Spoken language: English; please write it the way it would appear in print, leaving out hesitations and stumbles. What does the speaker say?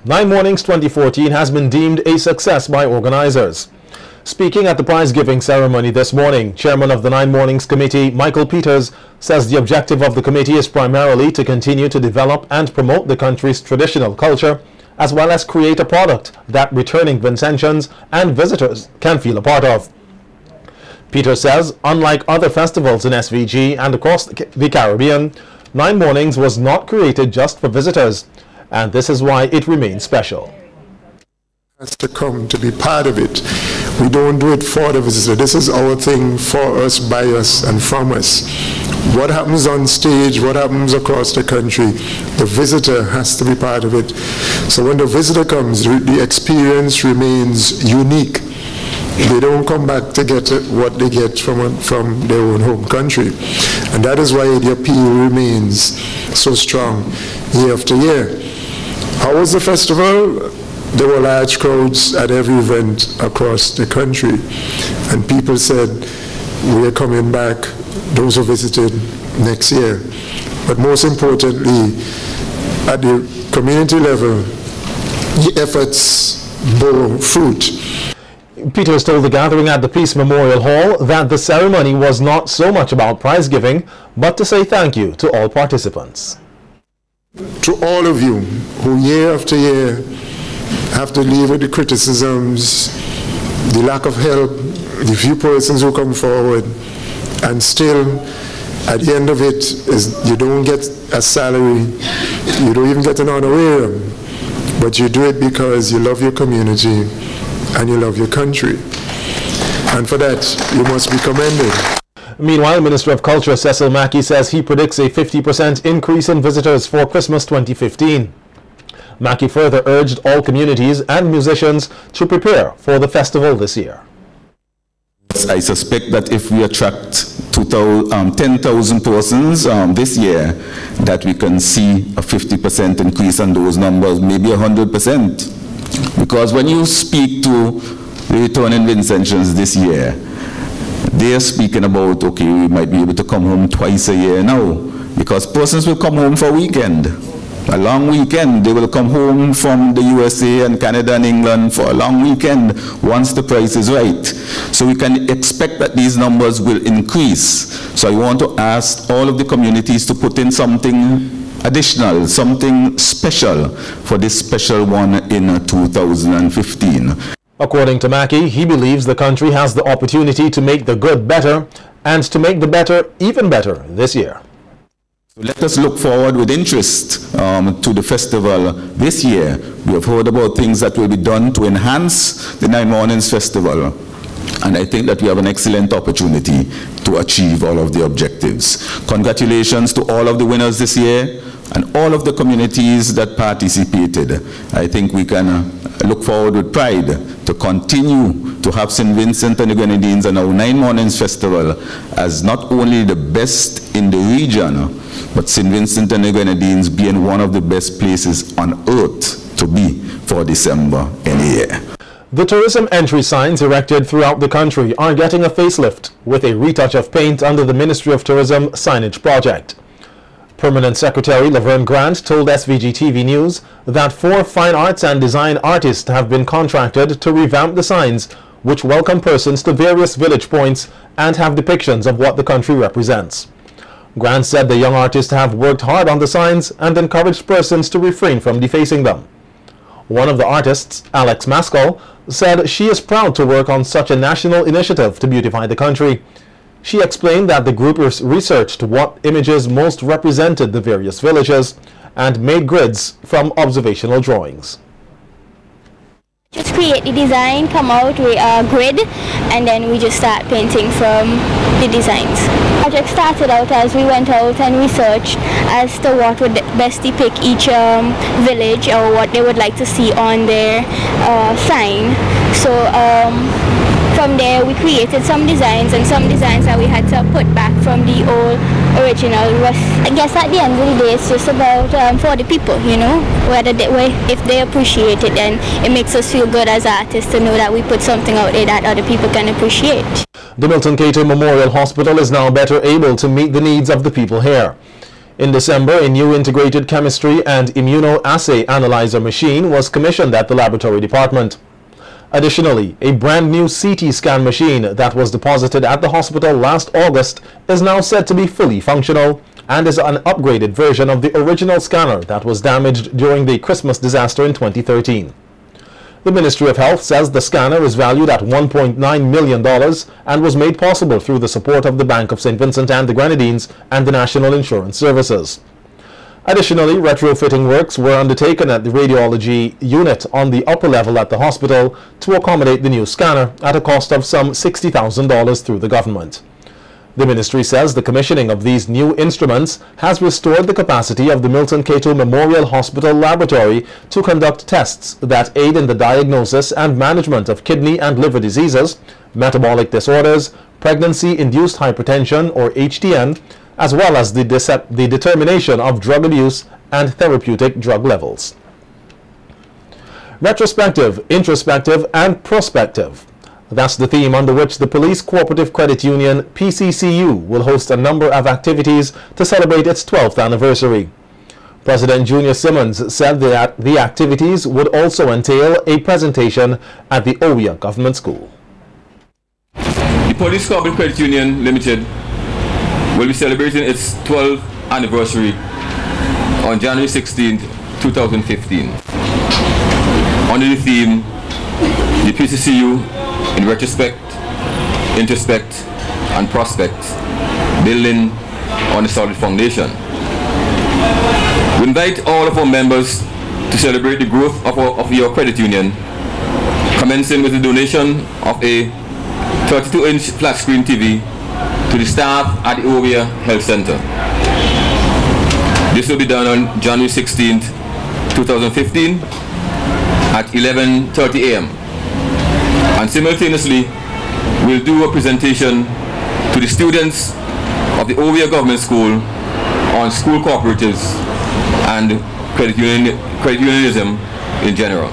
Nine Mornings 2014 has been deemed a success by organizers. Speaking at the prize-giving ceremony this morning, Chairman of the Nine Mornings Committee, Michael Peters, says the objective of the committee is primarily to continue to develop and promote the country's traditional culture, as well as create a product that returning Vincentians and visitors can feel a part of. Peters says, unlike other festivals in SVG and across the Caribbean, Nine Mornings was not created just for visitors, and this is why it remains special. Has to come to be part of it. We don't do it for the visitor. This is our thing, for us, by us, and from us. What happens on stage, what happens across the country, the visitor has to be part of it. So when the visitor comes, the experience remains unique. They don't come back to get what they get from their own home country. And that is why the appeal remains so strong year after year. How was the festival? There were large crowds at every event across the country. And people said, we are coming back, those who visited next year. But most importantly, at the community level, the efforts bore fruit. Peters told the gathering at the Peace Memorial Hall that the ceremony was not so much about prize giving, but to say thank you to all participants. To all of you who year after year have to live with the criticisms, the lack of help, the few persons who come forward, and still at the end of it is you don't get a salary, you don't even get an honorarium, but you do it because you love your community and you love your country. And for that, you must be commended. Meanwhile, Minister of Culture Cecil Mackey says he predicts a 50% increase in visitors for Christmas 2015. Mackey further urged all communities and musicians to prepare for the festival this year. I suspect that if we attract 10,000 persons this year, that we can see a 50% increase on those numbers, maybe 100%. Because when you speak to the returning Vincentians this year, they are speaking about, okay, we might be able to come home twice a year now, because persons will come home for a weekend. A long weekend. They will come home from the USA and Canada and England for a long weekend once the price is right. So we can expect that these numbers will increase. So I want to ask all of the communities to put in something additional, something special for this special one in 2015. According to Mackey, he believes the country has the opportunity to make the good better and to make the better even better this year. Let us look forward with interest to the festival this year. We have heard about things that will be done to enhance the Nine Mornings Festival. And I think that we have an excellent opportunity to achieve all of the objectives. Congratulations to all of the winners this year and all of the communities that participated. I think we can look forward with pride to continue to have St. Vincent and the Grenadines and our Nine Mornings Festival as not only the best in the region, but St. Vincent and the Grenadines being one of the best places on earth to be for December any year. The tourism entry signs erected throughout the country are getting a facelift with a retouch of paint under the Ministry of Tourism signage project. Permanent Secretary Laverne Grant told SVG-TV News that 4 fine arts and design artists have been contracted to revamp the signs, which welcome persons to various village points and have depictions of what the country represents. Grant said the young artists have worked hard on the signs and encouraged persons to refrain from defacing them. One of the artists, Alex Maskell, said she is proud to work on such a national initiative to beautify the country. She explained that the group researched what images most represented the various villages and made grids from observational drawings. Just create the design, come out with a grid, and then we just start painting from the designs. The project started out as we went out and researched as to what would best depict each village or what they would like to see on their sign. So from there we created some designs, and some designs that we had to put back from the old original. I guess at the end of the day it's just about for the people, you know, if they appreciate it, then it makes us feel good as artists to know that we put something out there that other people can appreciate. The Milton Cato Memorial Hospital is now better able to meet the needs of the people here. In December, a new integrated chemistry and immunoassay analyzer machine was commissioned at the laboratory department. Additionally, a brand new CT scan machine that was deposited at the hospital last August is now said to be fully functional and is an upgraded version of the original scanner that was damaged during the Christmas disaster in 2013. The Ministry of Health says the scanner is valued at $1.9 million and was made possible through the support of the Bank of St. Vincent and the Grenadines and the National Insurance Services. Additionally, retrofitting works were undertaken at the radiology unit on the upper level at the hospital to accommodate the new scanner at a cost of some $60,000 through the government. The ministry says the commissioning of these new instruments has restored the capacity of the Milton Cato Memorial Hospital Laboratory to conduct tests that aid in the diagnosis and management of kidney and liver diseases, metabolic disorders, pregnancy-induced hypertension or HTN, as well as the determination of drug abuse and therapeutic drug levels. Retrospective, introspective, and prospective. That's the theme under which the Police Cooperative Credit Union, PCCU, will host a number of activities to celebrate its 12th anniversary. President Junior Simmons said that the activities would also entail a presentation at the Owia Government School. The Police Cooperative Credit Union Limited will be celebrating its 12th anniversary on January 16, 2015. Under the theme, the PCCU in retrospect, introspect, and prospect, building on a solid foundation. We invite all of our members to celebrate the growth of your credit union, commencing with the donation of a 32-inch flat screen TV to the staff at the Owia Health Center. This will be done on January 16, 2015 at 11:30 a.m. And simultaneously, we'll do a presentation to the students of the Owia Government School on school cooperatives and credit unionism in general.